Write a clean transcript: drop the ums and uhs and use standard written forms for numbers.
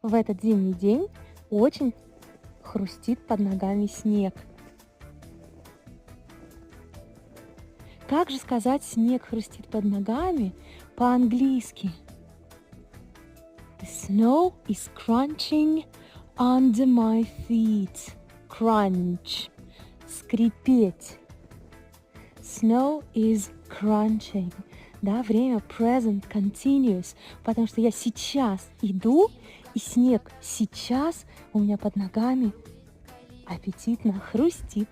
В этот зимний день очень хрустит под ногами снег. Как же сказать «снег хрустит под ногами» по-английски? The snow is crunching under my feet. Crunch. Скрипеть. Snow is crunching. Да, время present continuous, потому что я сейчас иду, и снег сейчас у меня под ногами аппетитно хрустит.